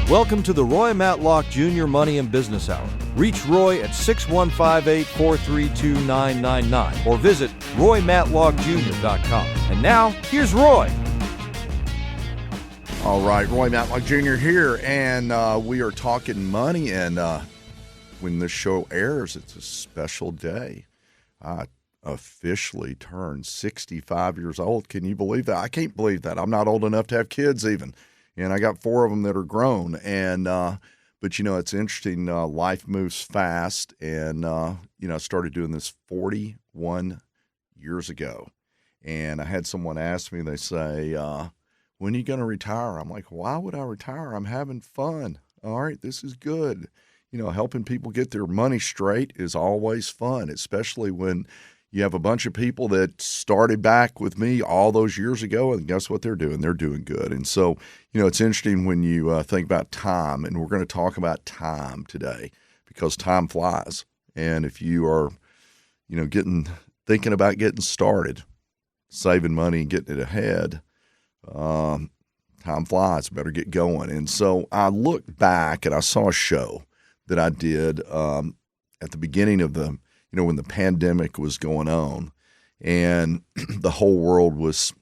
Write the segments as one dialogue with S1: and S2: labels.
S1: Welcome to the Roy Matlock Jr. Money and Business Hour. Reach Roy at 615-843-2999 or visit roymatlockjr.com. And now, here's Roy.
S2: All right, Roy Matlock Jr. here, and we are talking money, and when this show airs, it's a special day. I officially turned 65 years old. Can you believe that? I can't believe that. I'm not old enough to have kids even. And I got 4 of them that are grown. And but, you know, it's interesting. Life moves fast. And, you know, I started doing this 41 years ago. And I had someone ask me, they say, when are you going to retire? I'm like, why would I retire? I'm having fun. All right, this is good. You know, helping people get their money straight is always fun, especially when you have a bunch of people that started back with me all those years ago, and guess what they're doing? They're doing good. And so, you know, it's interesting when you think about time, and we're going to talk about time today because time flies. And if you are, you know, thinking about getting started, saving money and getting it ahead, time flies. Better get going. And so I looked back and I saw a show that I did at the beginning of the, you know, when the pandemic was going on and the whole world was,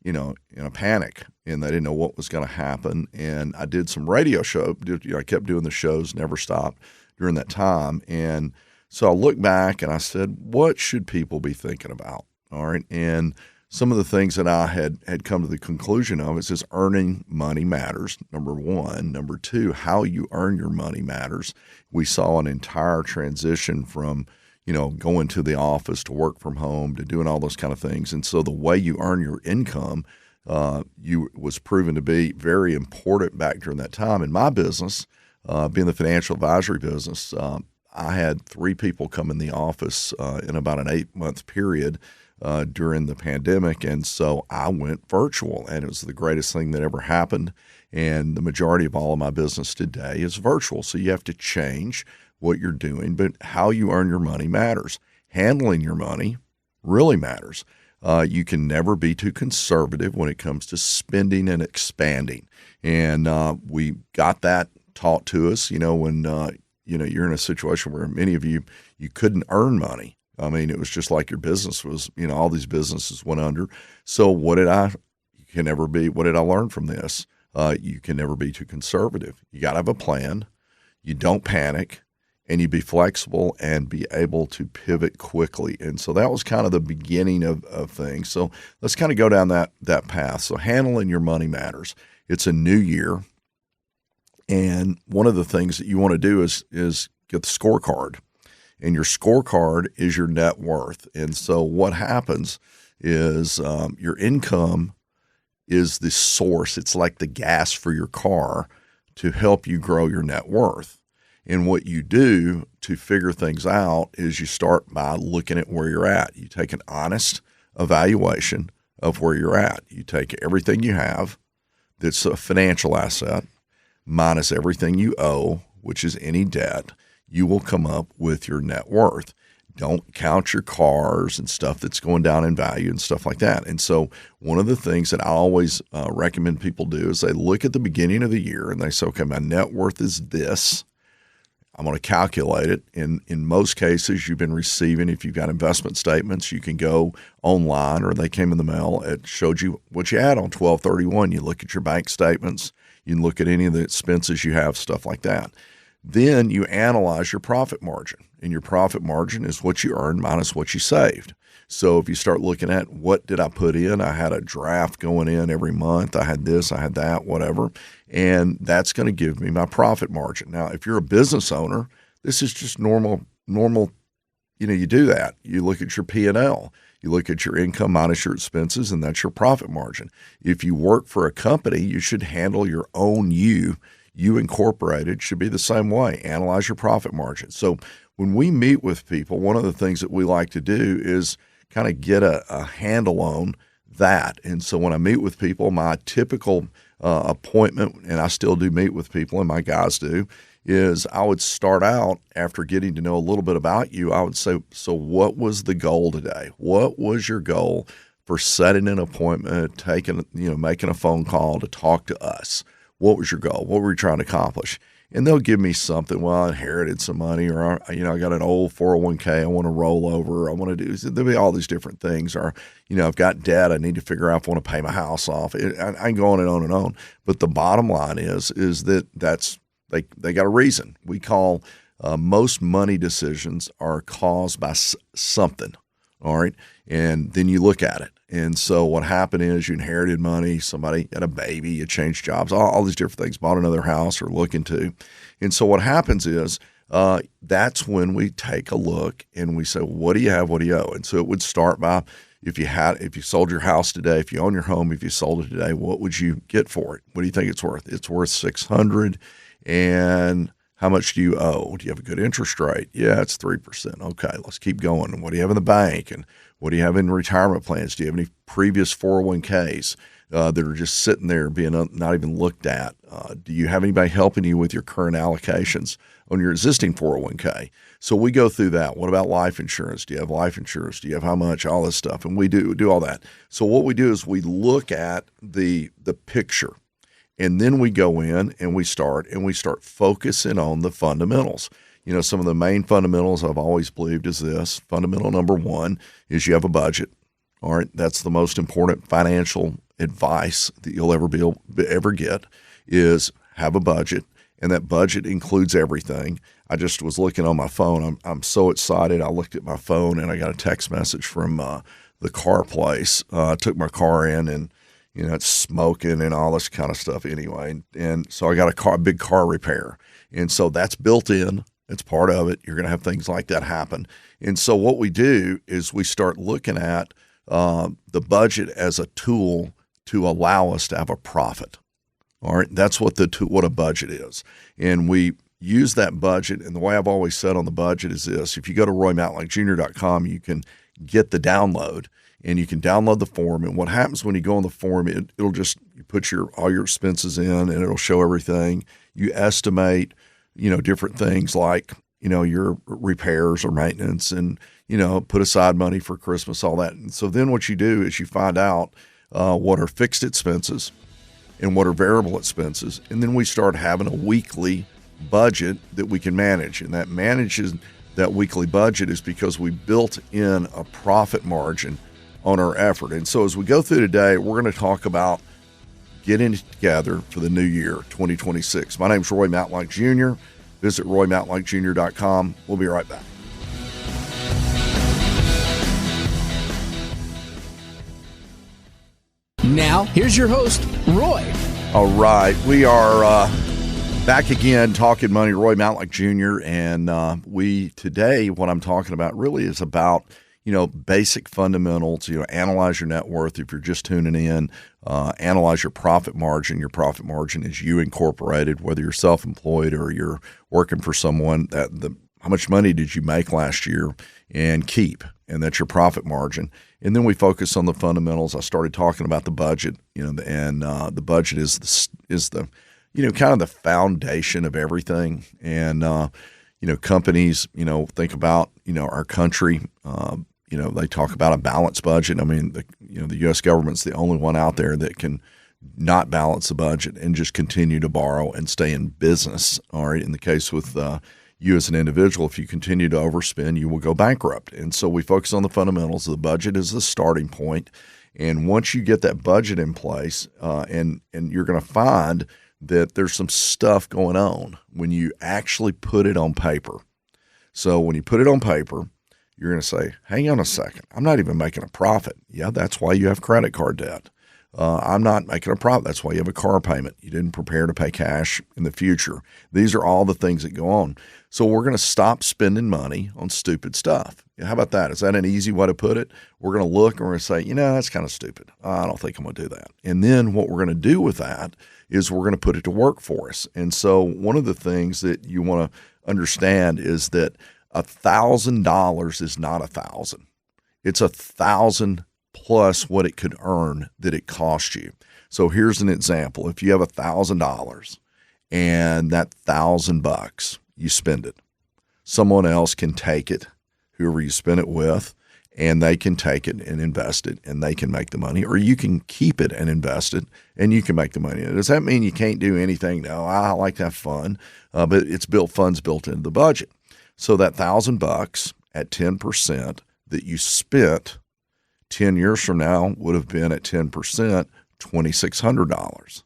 S2: you know, in a panic and they didn't know what was going to happen. And I did some radio show. I kept doing the shows, never stopped during that time. And so I looked back and I said, what should people be thinking about? All right. And some of the things that I had come to the conclusion of is earning money matters, number one. Number two, how you earn your money matters. We saw an entire transition from, you know, going to the office to work from home to doing all those kind of things. And so the way you earn your income was proven to be very important back during that time. In my business, being the financial advisory business, I had 3 people come in the office in about an 8-month period during the pandemic. And so I went virtual, and it was the greatest thing that ever happened. And the majority of all of my business today is virtual. So you have to change what you're doing, but how you earn your money matters. Handling your money really matters. You can never be too conservative when it comes to spending and expanding. And we got that taught to us, you know, when, you know, you're in a situation where many of you couldn't earn money. I mean, it was just like your business was, you know, all these businesses went under. So what did I learn from this? You can never be too conservative. You got to have a plan. You don't panic. And you be flexible and be able to pivot quickly. And so that was kind of the beginning of things. So let's kind of go down that path. So handling your money matters. It's a new year. And one of the things that you want to do is get the scorecard. And your scorecard is your net worth. And so what happens is your income is the source. It's like the gas for your car to help you grow your net worth. And what you do to figure things out is you start by looking at where you're at. You take an honest evaluation of where you're at. You take everything you have that's a financial asset minus everything you owe, which is any debt. You will come up with your net worth. Don't count your cars and stuff that's going down in value and stuff like that. And so one of the things that I always recommend people do is they look at the beginning of the year and they say, okay, my net worth is this. I'm going to calculate it. In most cases, you've been receiving, if you've got investment statements, you can go online or they came in the mail. It showed you what you had on 12/31. You look at your bank statements. You can look at any of the expenses you have, stuff like that. Then you analyze your profit margin. And your profit margin is what you earned minus what you saved. So if you start looking at what did I put in, I had a draft going in every month. I had this, I had that, whatever. And that's going to give me my profit margin. Now, if you're a business owner, this is just normal, you know, you do that. You look at your P&L. You look at your income minus your expenses, and that's your profit margin. If you work for a company, you should handle your own You Incorporated should be the same way. Analyze your profit margin. So when we meet with people, one of the things that we like to do is kind of get a handle on that. And so when I meet with people, my typical appointment, and I still do meet with people, and my guys do, is I would start out after getting to know a little bit about you. I would say, so what was the goal today? What was your goal for setting an appointment, making a phone call to talk to us? what was your goal? What were you trying to accomplish? And they'll give me something. Well, I inherited some money, or, I got an old 401k I want to roll over. I want to do, there'll be all these different things. Or, I've got debt. I need to figure out if I want to pay my house off. I can go on and on and on. But the bottom line is they got a reason. We call most money decisions are caused by something. All right. And then you look at it. And so what happened is you inherited money, somebody had a baby, you changed jobs, all these different things, bought another house or looking to. And so what happens is that's when we take a look and we say, what do you have? What do you owe? And so it would start by if you sold your house today, if you own your home, if you sold it today, what would you get for it? What do you think it's worth? It's worth $600. And how much do you owe? Do you have a good interest rate? Yeah, it's 3%. Okay, let's keep going. And what do you have in the bank? And what do you have in retirement plans? Do you have any previous 401ks that are just sitting there being not even looked at? Do you have anybody helping you with your current allocations on your existing 401k? So we go through that. What about life insurance? Do you have life insurance? Do you have how much? All this stuff. And we do all that. So what we do is we look at the picture. And then we go in and we start focusing on the fundamentals. Some of the main fundamentals I've always believed is this. Fundamental number one is you have a budget. All right, that's the most important financial advice that you'll ever get is have a budget, and that budget includes everything. I just was looking on my phone. I'm so excited. I looked at my phone and I got a text message from the car place. I took my car in and it's smoking and all this kind of stuff anyway. And so I got a big car repair. And so that's built in. It's part of it. You're going to have things like that happen. And so what we do is we start looking at the budget as a tool to allow us to have a profit. All right. That's what a budget is. And we use that budget. And the way I've always said on the budget is this. If you go to roymatlockjr.com, you can get the download. And you can download the form. And what happens when you go on the form, it'll just you put all your expenses in, and it'll show everything. You estimate, different things like, your repairs or maintenance, and, put aside money for Christmas, all that. And so then what you do is you find out what are fixed expenses and what are variable expenses. And then we start having a weekly budget that we can manage. And that weekly budget is because we built in a profit margin on our effort. And so as we go through today, we're going to talk about getting together for the new year, 2026. My name is Roy Matlock Jr. Visit roymatlockjr.com. We'll be right back.
S3: Now, here's your host, Roy.
S2: All right. We are back again talking money, Roy Matlock Jr. And today, what I'm talking about really is about basic fundamentals, analyze your net worth. If you're just tuning in, analyze your profit margin. Your profit margin is you incorporated, whether you're self-employed or you're working for someone. How much money did you make last year and keep? And that's your profit margin. And then we focus on the fundamentals. I started talking about the budget, and the budget is the kind of the foundation of everything. And companies, think about our country. They talk about a balanced budget. I mean, the U.S. government's the only one out there that can not balance the budget and just continue to borrow and stay in business. All right. In the case with you as an individual, if you continue to overspend, you will go bankrupt. And so we focus on the fundamentals. The budget is the starting point. And once you get that budget in place, and you're going to find that there's some stuff going on when you actually put it on paper. So when you put it on paper, you're going to say, hang on a second, I'm not even making a profit. Yeah, that's why you have credit card debt. I'm not making a profit. That's why you have a car payment. You didn't prepare to pay cash in the future. These are all the things that go on. So we're going to stop spending money on stupid stuff. How about that? Is that an easy way to put it? We're going to look and we're going to say, that's kind of stupid. I don't think I'm going to do that. And then what we're going to do with that is we're going to put it to work for us. And so one of the things that you want to understand is that $1,000 is not 1,000. It's 1,000 plus what it could earn that it cost you. So here's an example. If you have $1,000 and that $1,000 you spend it, someone else can take it, whoever you spend it with, and they can take it and invest it, and they can make the money, or you can keep it and invest it, and you can make the money. Does that mean you can't do anything? No, I like to have fun, but it's funds built into the budget. So that $1,000 at 10% that you spent 10 years from now would have been at 10%, $2,600.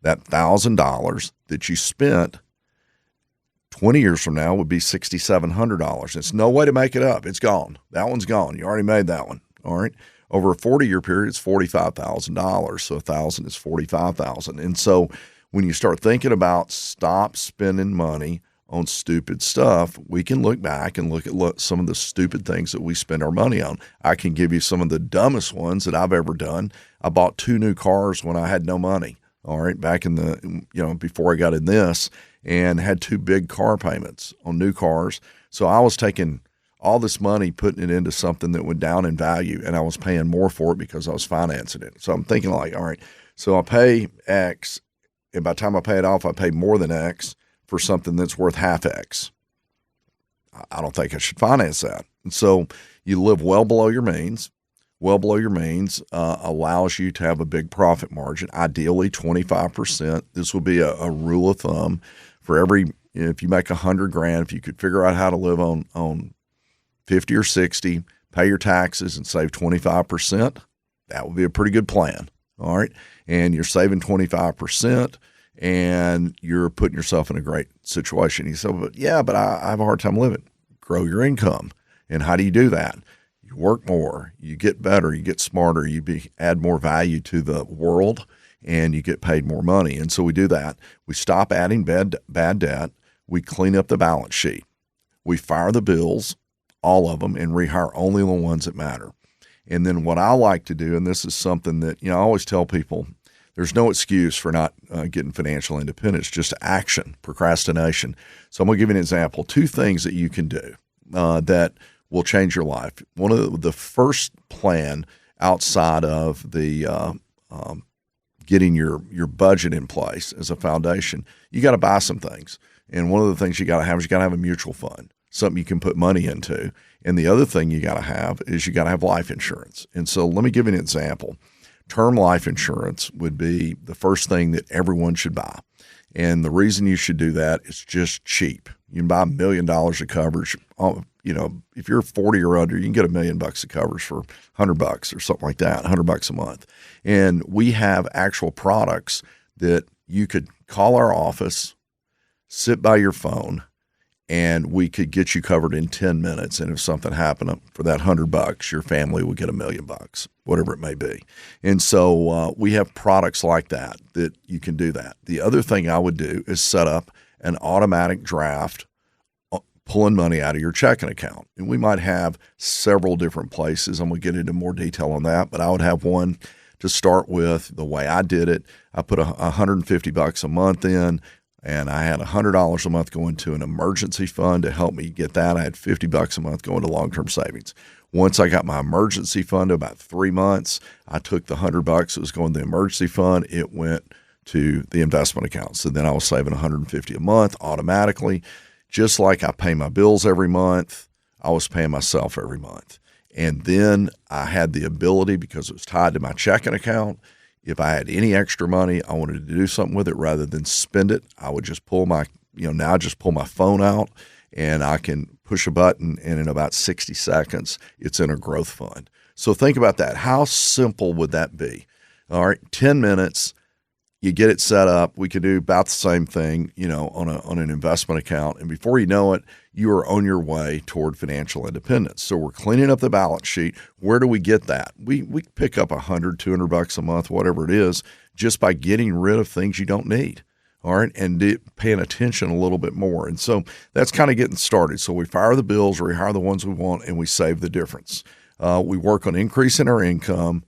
S2: That $1,000 that you spent 20 years from now would be $6,700. It's no way to make it up. It's gone. That one's gone. You already made that one. All right. Over a 40-year period, it's $45,000. So 1,000 is $45,000. And so when you start thinking about stop spending money on stupid stuff, we can look back and look at some of the stupid things that we spend our money on. I can give you some of the dumbest ones that I've ever done. I bought 2 new cars when I had no money. All right. Back in the, before I got in this, and had 2 big car payments on new cars. So I was taking all this money, putting it into something that went down in value, and I was paying more for it because I was financing it. So I'm thinking like, all right, so I pay X, and by the time I pay it off, I pay more than X for something that's worth half X. I don't think I should finance that. And so you live well below your means. Well below your means allows you to have a big profit margin, ideally 25%. This will be a rule of thumb for if you make $100,000, if you could figure out how to live on 50 or 60, pay your taxes and save 25%, that would be a pretty good plan. All right. And you're saving 25% and you're putting yourself in a great situation. You say, but I have a hard time living. Grow your income. And how do you do that? You work more, you get better, you get smarter, add more value to the world, and you get paid more money. And so we do that. We stop adding bad debt. We clean up the balance sheet. We fire the bills, all of them, and rehire only the ones that matter. And then what I like to do, and this is something that, I always tell people, there's no excuse for not getting financial independence, just action, procrastination. So I'm going to give you an example. 2 things that you can do that will change your life. One of the first plan outside of the getting your budget in place as a foundation, you got to buy some things. And one of the things you got to have is you got to have a mutual fund, something you can put money into. And the other thing you got to have is you got to have life insurance. And so let me give you an example. Term life insurance would be the first thing that everyone should buy. And the reason you should do that is just cheap. You can buy $1 million of coverage. If you're 40 or under, you can get $1 million of coverage for $100 or something like that, $100 a month. And we have actual products that you could call our office, sit by your phone, and we could get you covered in 10 minutes. And if something happened for that $100, your family would get $1 million, whatever it may be. And so we have products like that you can do that. The other thing I would do is set up an automatic draft pulling money out of your checking account. And we might have several different places. I'm going to get into more detail on that, but I would have one to start with. The way I did it, I put $150 a month in, and I had $100 a month going to an emergency fund to help me get that. I had $50 a month going to long-term savings. Once I got my emergency fund to about 3 months, I took the $100 that was going to the emergency fund. It went to the investment account. So then I was saving $150 a month automatically. Just like I pay my bills every month, I was paying myself every month. And then I had the ability, because it was tied to my checking account, if I had any extra money, I wanted to do something with it rather than spend it, I would just pull my phone out and I can push a button, and in about 60 seconds, it's in a growth fund. So think about that. How simple would that be? All right, 10 minutes. You get it set up. We could do about the same thing, on an investment account. And before you know it, you are on your way toward financial independence. So we're cleaning up the balance sheet. Where do we get that? We pick up $100, $200 a month, whatever it is, just by getting rid of things you don't need. All right. And paying attention a little bit more. And so that's kind of getting started. So we fire the bills, rehire the ones we want, and we save the difference. We work on increasing our income,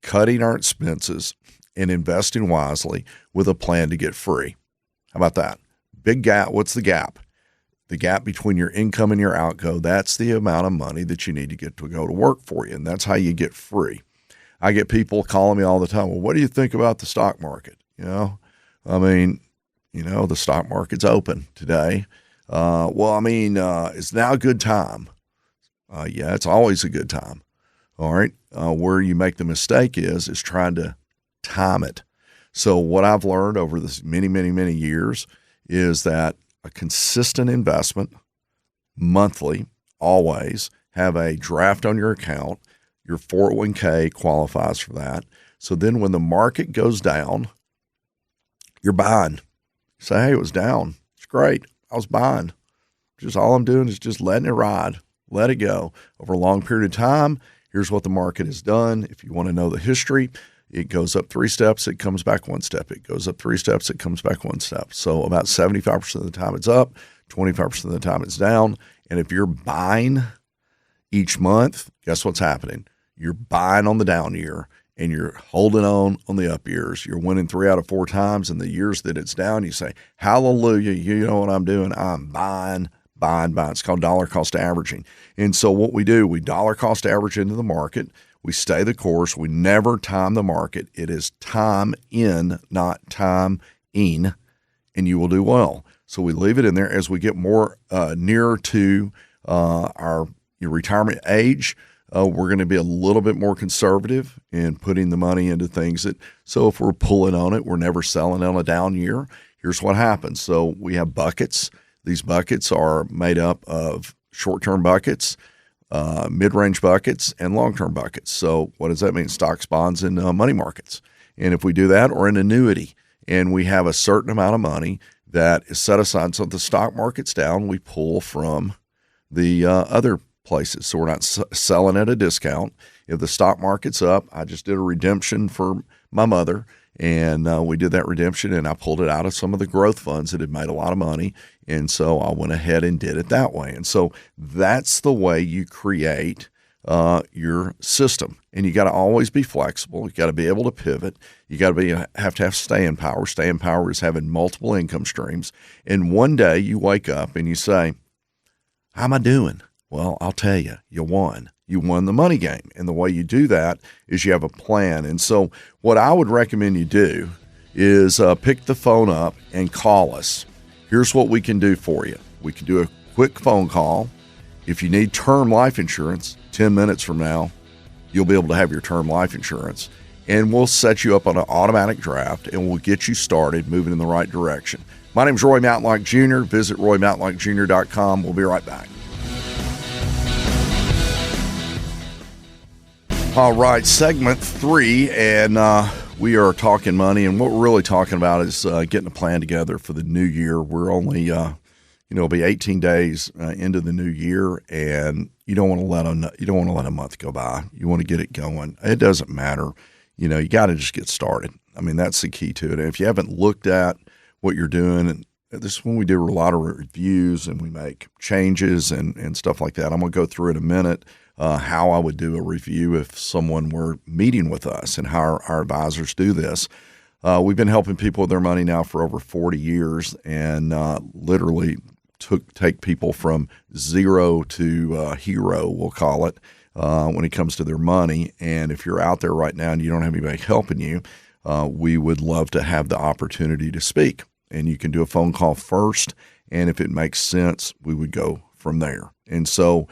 S2: cutting our expenses, and investing wisely with a plan to get free. How about that? Big gap. What's the gap? The gap between your income and your outgo. That's the amount of money that you need to get to go to work for you. And that's how you get free. I get people calling me all the time. Well, what do you think about the stock market? The stock market's open today. It's now a good time. Yeah, it's always a good time. All right. Where you make the mistake is trying to time it. So what I've learned over this many, many, many years is that a consistent investment monthly, always have a draft on your account. Your 401k qualifies for that. So then when the market goes down, you're buying. Say, hey, it was down. It's great. I was buying. Just all I'm doing is just letting it ride. Let it go. Over a long period of time, here's what the market has done. If you want to know the history, it goes up 3 steps, it comes back 1 step. It goes up 3 steps, it comes back 1 step. So about 75% of the time it's up, 25% of the time it's down. And if you're buying each month, guess what's happening? You're buying on the down year and you're holding on the up years. You're winning 3 out of 4 times. And the years that it's down, you say, hallelujah, you know what I'm doing? I'm buying. It's called dollar cost averaging. And so what we do, we dollar cost average into the market. We stay the course. We never time the market. It is time in, not time in, and you will do well. So we leave it in there. As we get more nearer to our retirement age, we're going to be a little bit more conservative in putting the money into things that, so if we're pulling on it, we're never selling on a down year. Here's what happens. So we have buckets. These buckets are made up of short-term buckets, mid-range buckets, and long-term buckets. So what does that mean? Stocks, bonds, and money markets. And if we do that, or an annuity, and we have a certain amount of money that is set aside, so if the stock market's down, we pull from the other places. So we're not selling at a discount. If the stock market's up, I just did a redemption for my mother, and we did that redemption, and I pulled it out of some of the growth funds that had made a lot of money. And so I went ahead and did it that way. And so that's the way you create your system. And you got to always be flexible. You got to be able to pivot. You got to have staying power. Staying power is having multiple income streams. And one day you wake up and you say, how am I doing? Well, I'll tell you, you won. You won the money game. And the way you do that is you have a plan. And so what I would recommend you do is pick the phone up and call us. Here's what we can do for you. We can do a quick phone call. If you need term life insurance, 10 minutes from now, you'll be able to have your term life insurance. And we'll set you up on an automatic draft, and we'll get you started moving in the right direction. My name is Roy Matlock Jr. Visit RoyMatlockJr.com. We'll be right back. All right, segment 3, and we are talking money, and what we're really talking about is getting a plan together for the new year. We're only, it'll be 18 days into the new year, and you don't want to let a month go by. You want to get it going. It doesn't matter, you got to just get started. I mean, that's the key to it. And if you haven't looked at what you're doing, and this is when we do a lot of reviews and we make changes and stuff like that. I'm going to go through in a minute. How I would do a review if someone were meeting with us and how our advisors do this. We've been helping people with their money now for over 40 years and literally take people from zero to hero, we'll call it, when it comes to their money. And if you're out there right now and you don't have anybody helping you, we would love to have the opportunity to speak. And you can do a phone call first, and if it makes sense, we would go from there. And so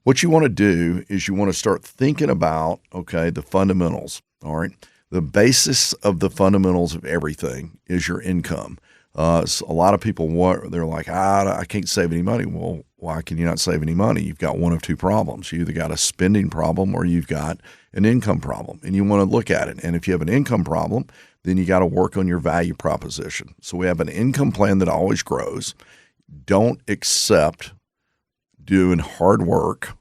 S2: what you want to do is you want to start thinking about, the fundamentals, all right? The basis of the fundamentals of everything is your income. So a lot of people, they're like, I can't save any money. Well, why can you not save any money? You've got one of two problems. You either got a spending problem or you've got an income problem, and you want to look at it. And if you have an income problem, then you got to work on your value proposition. So we have an income plan that always grows. Don't accept doing hard work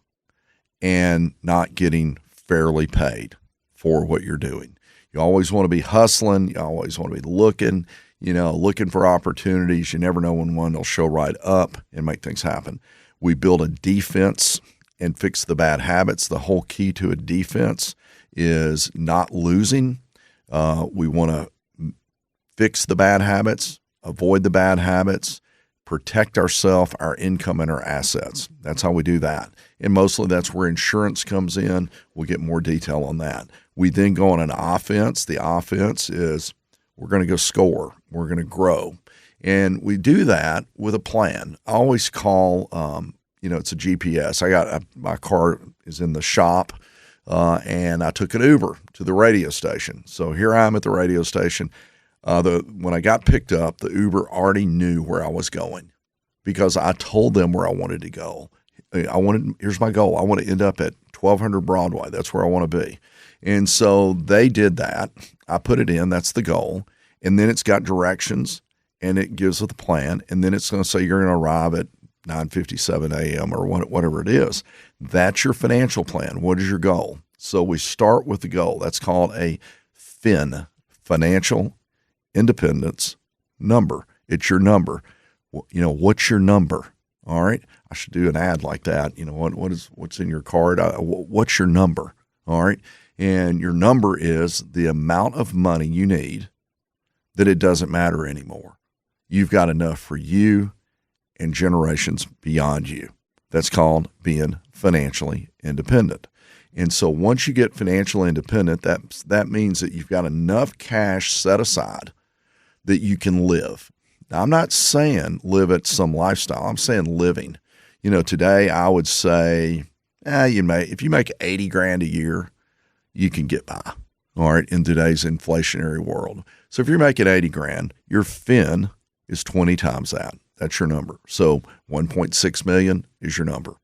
S2: and not getting fairly paid for what you're doing. You always want to be hustling. You always want to be looking for opportunities. You never know when one will show right up and make things happen. We build a defense and fix the bad habits. The whole key to a defense is not losing. We want to fix the bad habits, avoid the bad habits, protect ourselves, our income, and our assets. That's how we do that. And mostly that's where insurance comes in. We'll get more detail on that. We then go on an offense. The offense is we're going to go score. We're going to grow. And we do that with a plan. I always call, it's a GPS. My car is in the shop. and I took an Uber to the radio station. So here I am at the radio station. When I got picked up, the Uber already knew where I was going because I told them where I wanted to go. Here's my goal. I want to end up at 1200 Broadway. That's where I want to be. And so they did that. I put it in. That's the goal. And then it's got directions, and it gives it the plan. And then it's going to say you're going to arrive at 9:57 a.m. or whatever it is. That's your financial plan. What is your goal? So we start with the goal. That's called a FIN, financial independence number. It's your number. What's your number? All right. I should do an ad like that. What's in your card? What's your number? All right. And your number is the amount of money you need that it doesn't matter anymore. You've got enough for you and generations beyond you. That's called being financially independent. And so once you get financially independent, that means that you've got enough cash set aside that you can live. Now, I'm not saying live at some lifestyle. I'm saying living. Today I would say, if you make 80 grand a year, you can get by. All right, in today's inflationary world. So if you're making 80 grand, your FIN is 20 times that. That's your number. So 1.6 million is your number.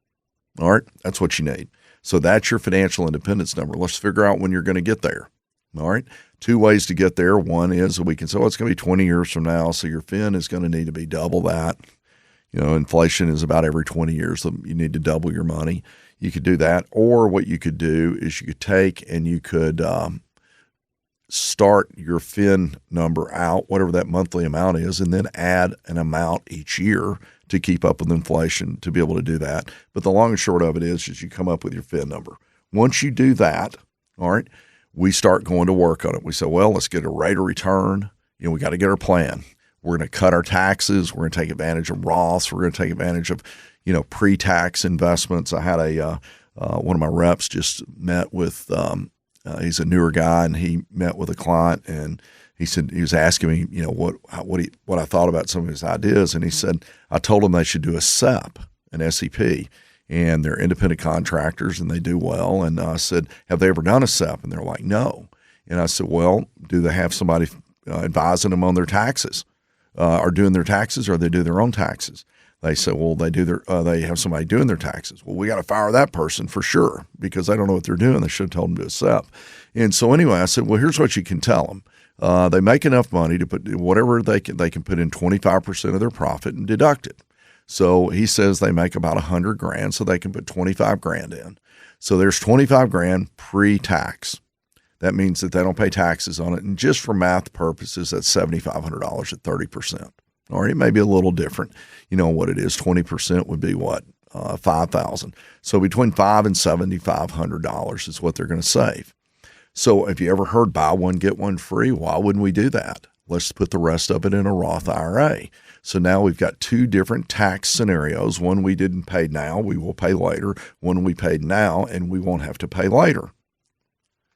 S2: All right, that's what you need. So that's your financial independence number. Let's figure out when you're going to get there. All right, 2 ways to get there. One is we can say, it's going to be 20 years from now, so your FIN is going to need to be double that. Inflation is about every 20 years. So you need to double your money. You could do that. Or what you could do is you could take and you could start your FIN number out, whatever that monthly amount is, and then add an amount each year to keep up with inflation to be able to do that. But the long and short of it is you come up with your FIN number. Once you do that, all right, we start going to work on it. We say, let's get a rate of return. We got to get our plan. We're going to cut our taxes. We're going to take advantage of Roths. We're going to take advantage of, pre-tax investments. I had one of my reps just met with he's a newer guy, and he met with a client, and he said he was asking me, what I thought about some of his ideas, and he said I told him they should do a SEP, an SEP, and they're independent contractors and they do well. And I said, have they ever done a SEP? And they're like, no. And I said, well, do they have somebody advising them on their taxes, or doing their taxes, or they do their own taxes? They said, well, they have somebody doing their taxes. Well, we got to fire that person for sure because they don't know what they're doing. They should have told them to do a SEP. And so anyway, I said, well, here's what you can tell them. They make enough money to put whatever they can put in 25% of their profit and deduct it. So he says they make about 100 grand, so they can put 25 grand in. So there's 25 grand pre-tax. That means that they don't pay taxes on it. And just for math purposes, that's $7,500 at 30%. All right, it may be a little different. What it is, 20% would be what? $5,000. So between $5,000 and $7,500 is what they're going to save. So have you ever heard buy one, get one free? Why wouldn't we do that? Let's put the rest of it in a Roth IRA. So now we've got 2 different tax scenarios. One we didn't pay now, we will pay later. One we paid now, and we won't have to pay later.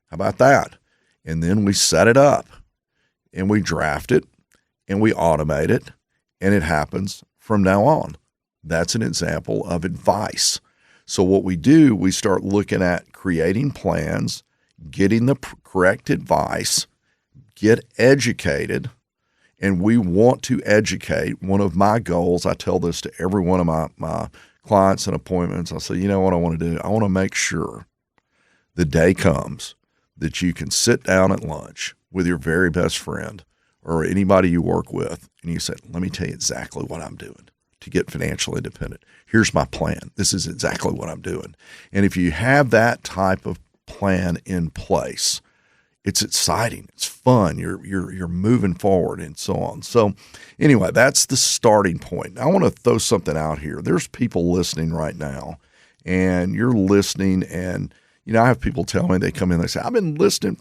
S2: How about that? And then we set it up, and we draft it, and we automate it, and it happens from now on. That's an example of advice. So what we do, we start looking at creating plans, getting the correct advice, get educated, and we want to educate. One of my goals, I tell this to every one of my clients and appointments, I say, what I want to do? I want to make sure the day comes that you can sit down at lunch with your very best friend or anybody you work with, and you say, let me tell you exactly what I'm doing to get financially independent. Here's my plan. This is exactly what I'm doing. And if you have that type of plan in place, it's exciting. It's fun. You're moving forward and so on. So anyway, that's the starting point. I want to throw something out here. There's people listening right now, and you're listening, and I have people tell me, they come in, they say, I listened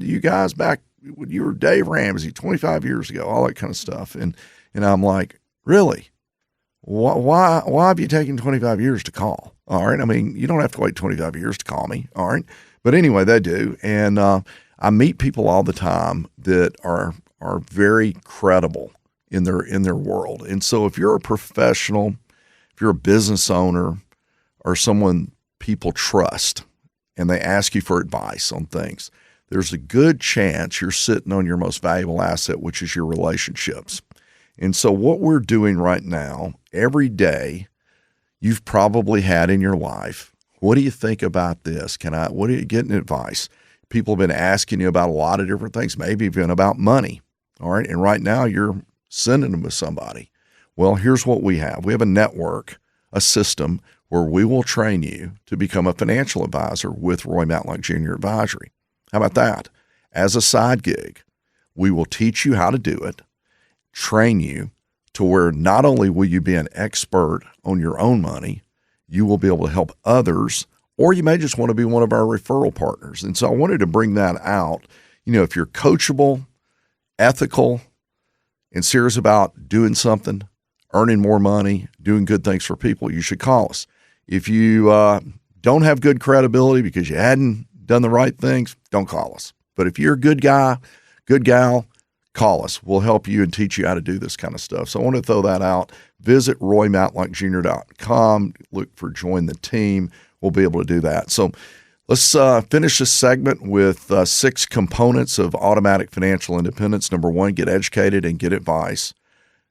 S2: to you guys back when you were Dave Ramsey 25 years ago, all that kind of stuff. And I'm like, really? Why have you taken 25 years to call? All right. I mean, you don't have to wait 25 years to call me. All right. But anyway, they do. And I meet people all the time that are very credible in their world. And so if you're a professional, if you're a business owner or someone people trust, and they ask you for advice on things, there's a good chance you're sitting on your most valuable asset, which is your relationships. And so what we're doing right now, every day you've probably had in your life, what do you think about this? What are you getting advice? People have been asking you about a lot of different things, maybe even about money. All right. And right now you're sending them to somebody. Well, here's what we have. We have a network, a system where we will train you to become a financial advisor with Roy Matlock Jr. Advisory. How about that? As a side gig, we will teach you how to do it, train you to where not only will you be an expert on your own money, you will be able to help others, or you may just want to be one of our referral partners. And so I wanted to bring that out. If you're coachable, ethical, and serious about doing something, earning more money, doing good things for people, you should call us. If you don't have good credibility because you hadn't done the right things, don't call us. But if you're a good guy, good gal, call us. We'll help you and teach you how to do this kind of stuff. So I want to throw that out. Visit roymatlockjr.com. Look for Join the Team. We'll be able to do that. So let's finish this segment with 6 components of automatic financial independence. Number 1, get educated and get advice.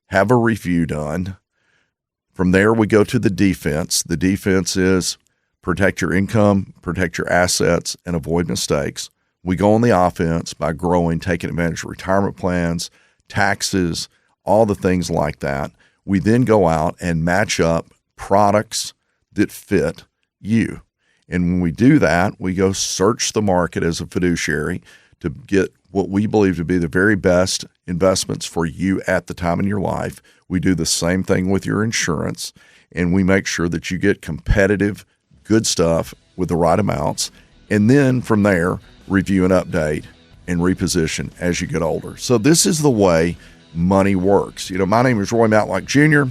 S2: Have a review done. From there, we go to the defense. The defense is protect your income, protect your assets, and avoid mistakes. We go on the offense by growing, taking advantage of retirement plans, taxes, all the things like that. We then go out and match up products that fit you. And when we do that, we go search the market as a fiduciary to get what we believe to be the very best investments for you at the time in your life. We do the same thing with your insurance, and we make sure that you get competitive, good stuff with the right amounts. And then from there, review and update and reposition as you get older. So this is the way money works. My name is Roy Matlock Jr.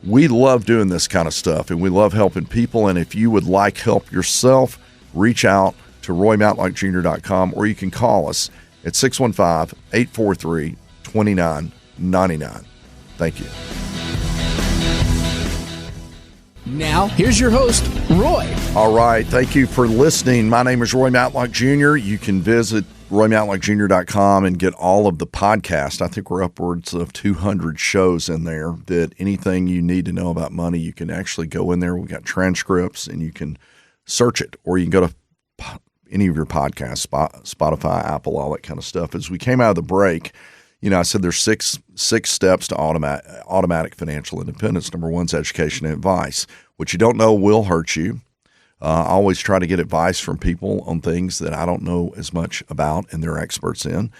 S2: We love doing this kind of stuff, and we love helping people. And if you would like help yourself, reach out to roymatlockjr.com, or you can call us at 615-843-2999. Thank you.
S3: Now, here's your host, Roy.
S2: All right. Thank you for listening. My name is Roy Matlock Jr. You can visit roymatlockjr.com and get all of the podcasts. I think we're upwards of 200 shows in there that anything you need to know about money, you can actually go in there. We've got transcripts, and you can search it, or you can go to any of your podcasts, Spotify, Apple, all that kind of stuff. As we came out of the break, I said there's six steps to automatic financial independence. Number 1 is education and advice. What you don't know will hurt you. I always try to get advice from people on things that I don't know as much about and they're experts in.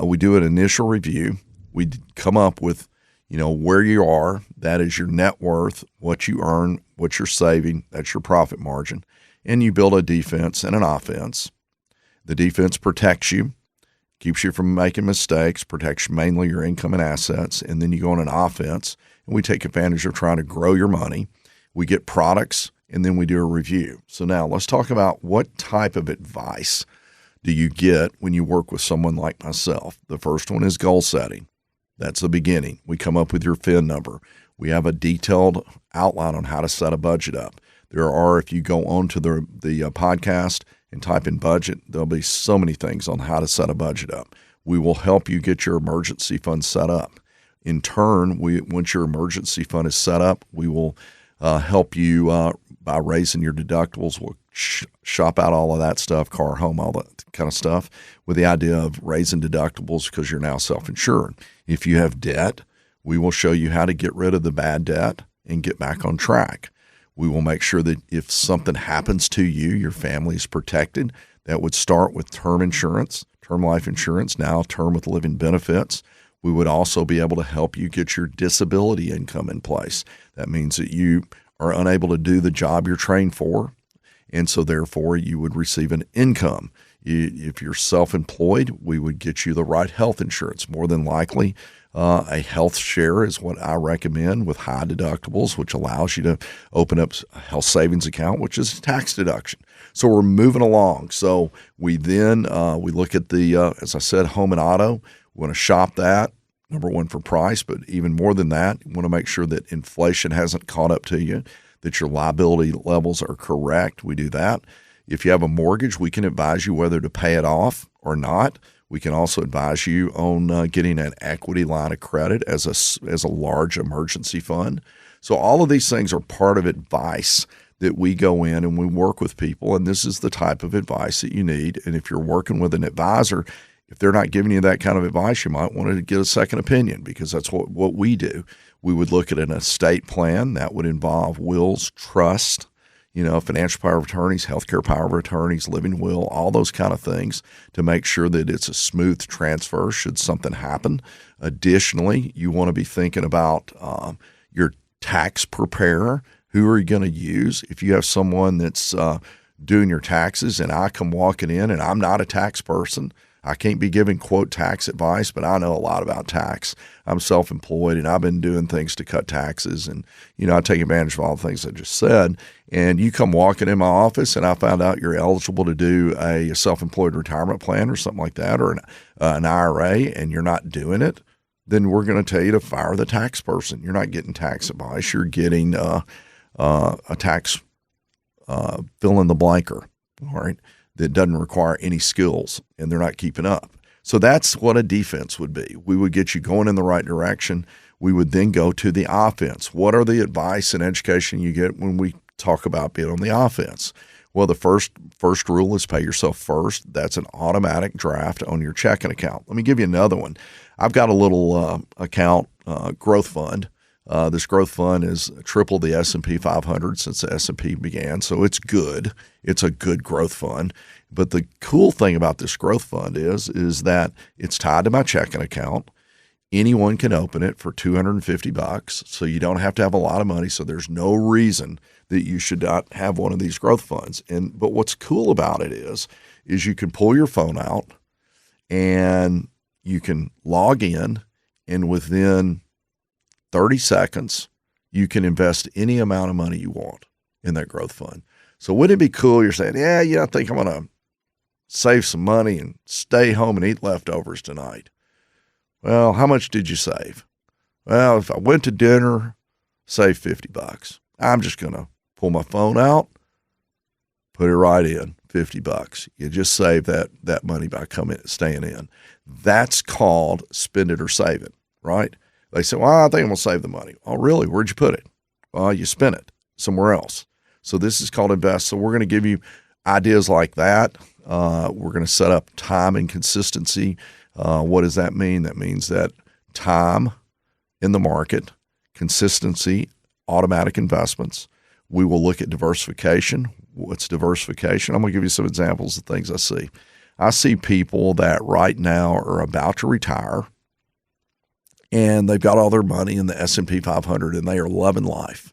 S2: We do an initial review. We come up with, where you are. That is your net worth, what you earn, what you're saving. That's your profit margin. And you build a defense and an offense. The defense protects you, keeps you from making mistakes, protects mainly your income and assets. And then you go on an offense, and we take advantage of trying to grow your money. We get products, and then we do a review. So now let's talk about what type of advice do you get when you work with someone like myself. The first one is goal setting. That's the beginning. We come up with your FIN number. We have a detailed outline on how to set a budget up. There are, if you go on to the podcast and type in budget, there'll be so many things on how to set a budget up. We will help you get your emergency fund set up. In turn, once your emergency fund is set up, we will help you by raising your deductibles. We'll shop out all of that stuff, car, home, all that kind of stuff, with the idea of raising deductibles because you're now self-insured. If you have debt, we will show you how to get rid of the bad debt and get back on track. We will make sure that if something happens to you, your family is protected. That would start with term insurance, term life insurance, now term with living benefits. We would also be able to help you get your disability income in place. That means that you are unable to do the job you're trained for, and so therefore you would receive an income. If you're self-employed, we would get you the right health insurance. More than likely, a health share is what I recommend with high deductibles, which allows you to open up a health savings account, which is a tax deduction. So we're moving along. So we then we look at the, as I said, home and auto. We want to shop that, number 1 for price, but even more than that, you want to make sure that inflation hasn't caught up to you, that your liability levels are correct. We do that. If you have a mortgage, we can advise you whether to pay it off or not. We can also advise you on getting an equity line of credit as a large emergency fund. So all of these things are part of advice that we go in and we work with people, and this is the type of advice that you need. And if you're working with an advisor, if they're not giving you that kind of advice, you might want to get a second opinion, because that's what we do. We would look at an estate plan that would involve wills, trust, financial power of attorneys, healthcare power of attorneys, living will, all those kind of things to make sure that it's a smooth transfer should something happen. Additionally, you want to be thinking about your tax preparer. Who are you going to use? If you have someone that's doing your taxes and I come walking in and I'm not a tax person, I can't be giving, quote, tax advice, but I know a lot about tax. I'm self-employed and I've been doing things to cut taxes. And, I take advantage of all the things I just said. And you come walking in my office and I found out you're eligible to do a self-employed retirement plan or something like that, or an IRA, and you're not doing it, then we're going to tell you to fire the tax person. You're not getting tax advice. You're getting a tax fill-in-the-blanker, all right, that doesn't require any skills, and they're not keeping up. So that's what a defense would be. We would get you going in the right direction. We would then go to the offense. What are the advice and education you get when we talk about being on the offense? Well, the first rule is pay yourself first. That's an automatic draft on your checking account. Let me give you another one. I've got a little account, growth fund. This growth fund is triple the S&P 500 since the S&P began, so it's good. It's a good growth fund. But the cool thing about this growth fund is that it's tied to my checking account. Anyone can open it for $250, so you don't have to have a lot of money. So there's no reason that you should not have one of these growth funds. But what's cool about it is you can pull your phone out and you can log in, and within 30 seconds, you can invest any amount of money you want in that growth fund. So wouldn't it be cool? You're saying, I think I'm going to save some money and stay home and eat leftovers tonight. Well, how much did you save? Well, if I went to dinner, save $50. I'm just going to pull my phone out, put it right in, $50. You just save that money by staying in. That's called spend it or save it, right? They say, well, I think I'm going to save the money. Oh, really? Where'd you put it? Well, you spent it somewhere else. So this is called invest. So we're going to give you ideas like that. We're going to set up time and consistency. What does that mean? That means that time in the market, consistency, automatic investments. We will look at diversification. What's diversification? I'm going to give you some examples of things I see. I see people that right now are about to retire, and they've got all their money in the S&P 500, and they are loving life.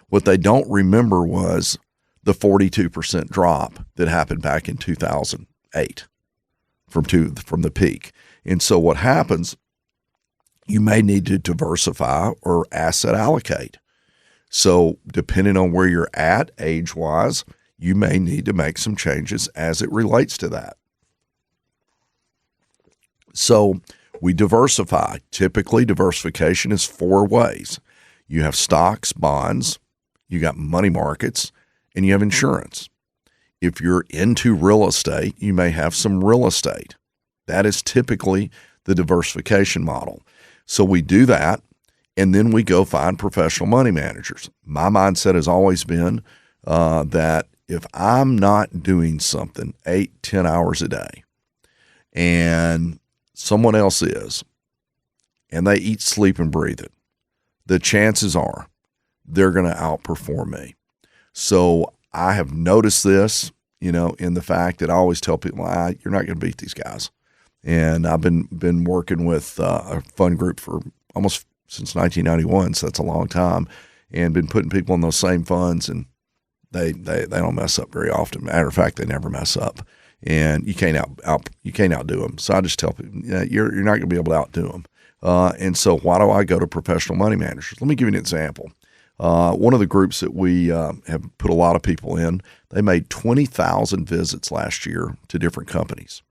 S2: What they don't remember was the 42% drop that happened back in 2008 from the peak. And so what happens, you may need to diversify or asset allocate. So depending on where you're at age-wise, you may need to make some changes as it relates to that. So we diversify. Typically, diversification is 4 ways. You have stocks, bonds, you got money markets, and you have insurance. If you're into real estate, you may have some real estate. That is typically the diversification model. So we do that, and then we go find professional money managers. My mindset has always been that if I'm not doing something 8-10 hours a day, and someone else is, and they eat, sleep, and breathe it, the chances are they're going to outperform me. So I have noticed this, in the fact that I always tell people, you're not going to beat these guys. And I've been working with a fund group for almost since 1991, so that's a long time, and been putting people in those same funds, and they don't mess up very often. Matter of fact, they never mess up. And you can't outdo them. So I just tell people, you're not going to be able to outdo them. And so why do I go to professional money managers? Let me give you an example. One of the groups that we have put a lot of people in, they made 20,000 visits last year to different companies.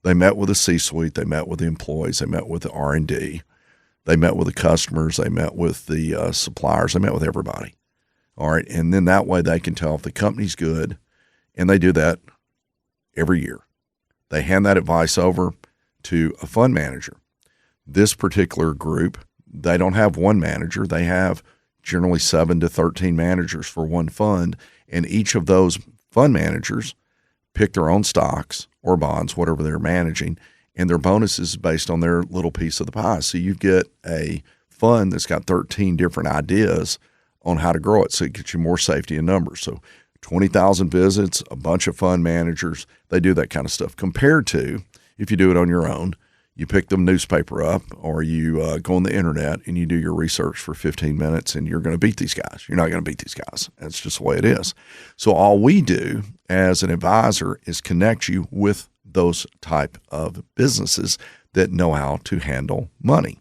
S2: They met with the C-suite. They met with the employees. They met with the R&D. They met with the customers. They met with the suppliers. They met with everybody. All right. And then that way they can tell if the company's good And they do that every year. They hand that advice over to a fund manager. This particular group, they don't have one manager. They have generally 7 to 13 managers for one fund, and each of those fund managers pick their own stocks or bonds, whatever they're managing, and their bonus is based on their little piece of the pie. So you get a fund that's got 13 different ideas on how to grow it, so it gets you more safety in numbers. So 20,000 visits, a bunch of fund managers, they do that kind of stuff. Compared to if you do it on your own, you pick the newspaper up or you go on the internet and you do your research for 15 minutes and you're going to beat these guys. You're not going to beat these guys. That's just the way it is. So all we do as an advisor is connect you with those type of businesses that know how to handle money.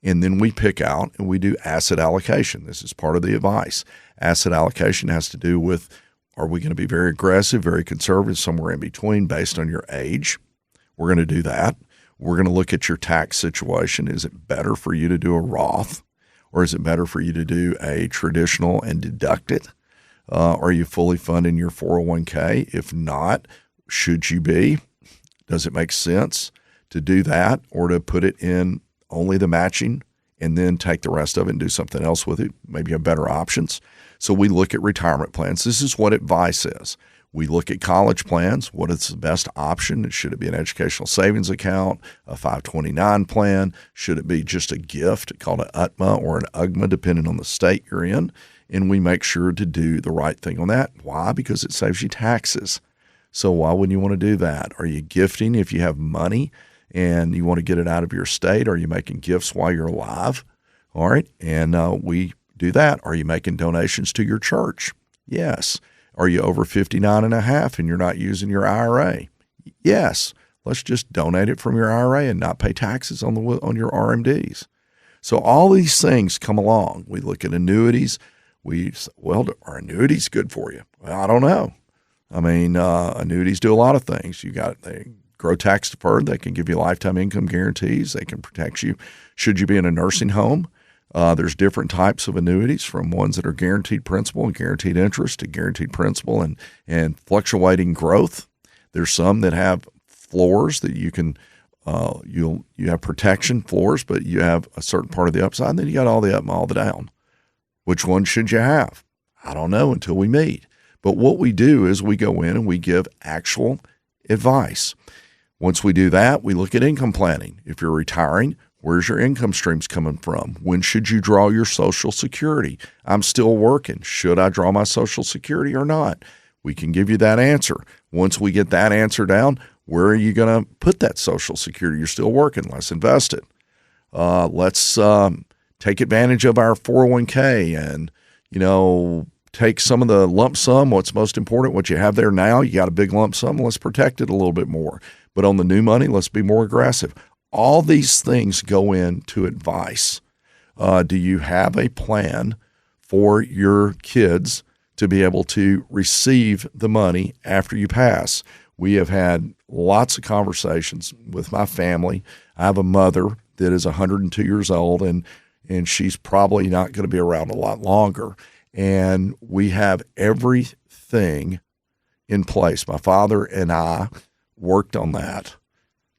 S2: And then we pick out and we do asset allocation. This is part of the advice. Asset allocation has to do with, are we going to be very aggressive, very conservative, somewhere in between based on your age? We're going to do that. We're going to look at your tax situation. Is it better for you to do a Roth, or is it better for you to do a traditional and deduct it? Are you fully funding your 401k? If not, should you be? Does it make sense to do that, or to put it in only the matching and then take the rest of it and do something else with it? Maybe you have better options. So we look at retirement plans. This is what advice is. We look at college plans. What is the best option? Should it be an educational savings account, a 529 plan? Should it be just a gift called an UTMA or an UGMA, depending on the state you're in? And we make sure to do the right thing on that. Why? Because it saves you taxes. So why wouldn't you want to do that? Are you gifting if you have money and you want to get it out of your estate? Are you making gifts while you're alive? All right. And we do that. Are you making donations to your church? Yes. Are you over 59 and a half and you're not using your IRA? Yes. Let's just donate it from your IRA and not pay taxes on your RMDs. So all these things come along. We look at annuities. Are annuities good for you? Well, I don't know. I mean, annuities do a lot of things. They grow tax deferred. They can give you lifetime income guarantees. They can protect you should you be in a nursing home. There's different types of annuities, from ones that are guaranteed principal and guaranteed interest to guaranteed principal and fluctuating growth. There's some that have floors that you can you have protection floors, but you have a certain part of the upside, and then you got all the up and all the down. Which one should you have? I don't know until we meet. But what we do is we go in and we give actual advice. Once we do that, we look at income planning. If you're retiring, where's your income streams coming from? When should you draw your Social Security? I'm still working. Should I draw my Social Security or not? We can give you that answer. Once we get that answer down, where are you going to put that Social Security? You're still working. Let's invest it. Let's take advantage of our 401k and, take some of the lump sum. What's most important, what you have there now, you got a big lump sum. Let's protect it a little bit more. But on the new money, let's be more aggressive. All these things go into advice. Do you have a plan for your kids to be able to receive the money after you pass? We have had lots of conversations with my family. I have a mother that is 102 years old, and she's probably not going to be around a lot longer. And we have everything in place. My father and I worked on that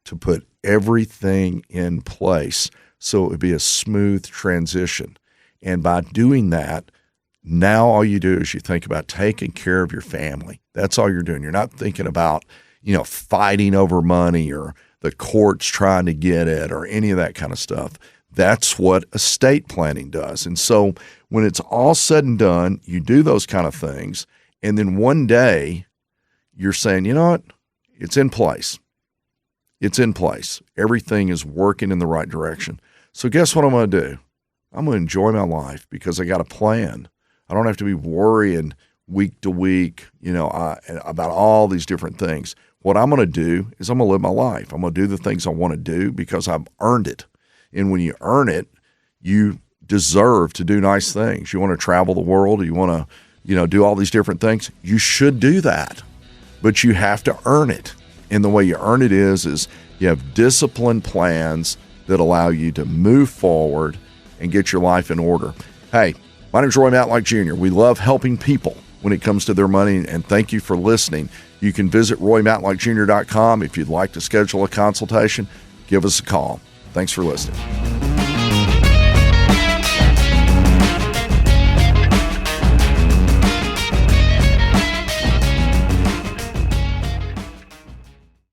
S2: to put everything in place so it would be a smooth transition. And by doing that, now all you do is you think about taking care of your family. That's all you're doing. You're not thinking about, fighting over money or the courts trying to get it or any of that kind of stuff. That's what estate planning does. And so when it's all said and done, you do those kind of things. And then one day you're saying, you know what? It's in place. It's in place. Everything is working in the right direction. So guess what I'm going to do? I'm going to enjoy my life because I got a plan. I don't have to be worrying week to week, about all these different things. What I'm going to do is I'm going to live my life. I'm going to do the things I want to do because I've earned it. And when you earn it, you deserve to do nice things. You want to travel the world. You want to, do all these different things. You should do that, but you have to earn it. And the way you earn it is you have disciplined plans that allow you to move forward and get your life in order. Hey, my name is Roy Matlock Jr. We love helping people when it comes to their money. And thank you for listening. You can visit RoyMatlockJr.com. If you'd like to schedule a consultation, give us a call. Thanks for listening.